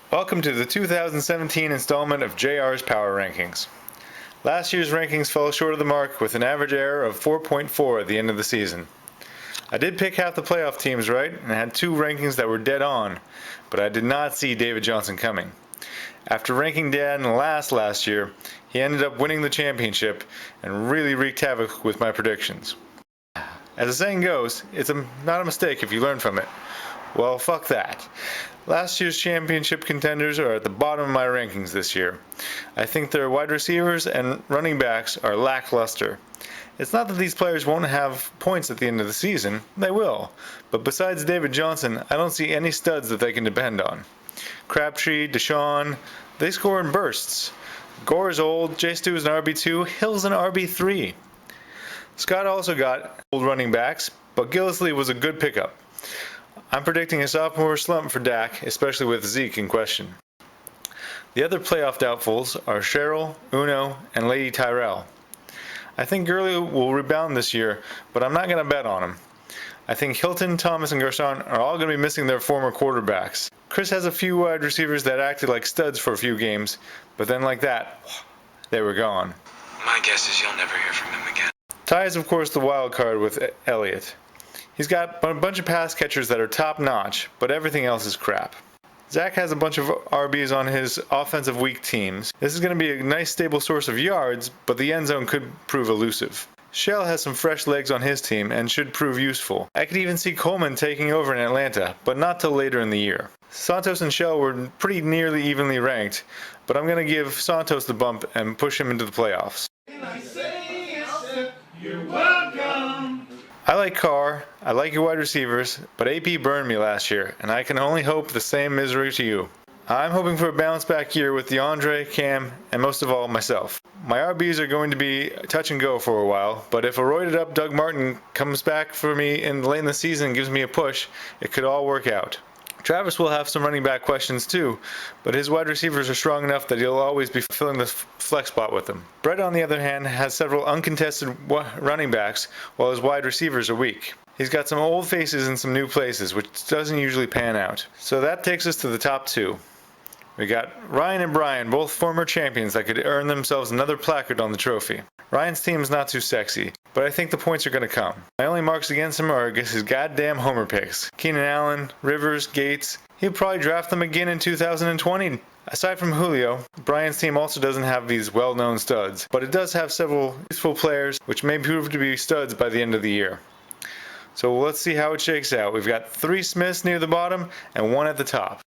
Welcome to the 2017 installment of JR's Power Rankings. Last year's rankings fell short of the mark with an average error of 4.4 at the end of the season. I did pick half the playoff teams right and had two rankings that were dead on, but I did not see David Johnson coming. After ranking Dan last year, he ended up winning the championship and really wreaked havoc with my predictions. As the saying goes, it's not a mistake if you learn from it. Well, fuck that. Last year's championship contenders are at the bottom of my rankings this year. I think their wide receivers and running backs are lackluster. It's not that these players won't have points at the end of the season, they will. But besides David Johnson, I don't see any studs that they can depend on. Crabtree, Deshaun, they score in bursts. Gore is old, J. Stu is an RB2, Hill's an RB3. Scott also got old running backs, but Gillislee was a good pickup. I'm predicting a sophomore slump for Dak, especially with Zeke in question. The other playoff doubtfuls are Cheryl, Uno, and Lady Tyrell. I think Gurley will rebound this year, but I'm not going to bet on him. I think Hilton, Thomas, and Garcon are all going to be missing their former quarterbacks. Chris has a few wide receivers that acted like studs for a few games, but then like that, they were gone. My guess is you'll never hear from him again. Ty is of course the wild card with Elliott. He's got a bunch of pass catchers that are top-notch, but everything else is crap. Zach has a bunch of RBs on his offensive weak teams. This is going to be a nice stable source of yards, but the end zone could prove elusive. Shell has some fresh legs on his team and should prove useful. I could even see Coleman taking over in Atlanta, but not till later in the year. Santos and Shell were pretty nearly evenly ranked, but I'm going to give Santos the bump and push him into the playoffs. You're welcome. I like Carr, I like your wide receivers, but AP burned me last year, and I can only hope the same misery to you. I'm hoping for a bounce back year with DeAndre, Cam, and most of all, myself. My RBs are going to be touch and go for a while, but if a roided up Doug Martin comes back for me late in the season and gives me a push, it could all work out. Travis will have some running back questions too, but his wide receivers are strong enough that he'll always be filling the flex spot with them. Brett, on the other hand, has several uncontested running backs, while his wide receivers are weak. He's got some old faces in some new places, which doesn't usually pan out. So that takes us to the top two. We got Ryan and Brian, both former champions that could earn themselves another placard on the trophy. Ryan's team is not too sexy, but I think the points are going to come. My only marks against him are against his goddamn homer picks. Keenan Allen, Rivers, Gates. He'll probably draft them again in 2020. Aside from Julio, Brian's team also doesn't have these well-known studs, but it does have several useful players which may prove to be studs by the end of the year. So let's see how it shakes out. We've got 3 Smiths near the bottom and 1 at the top.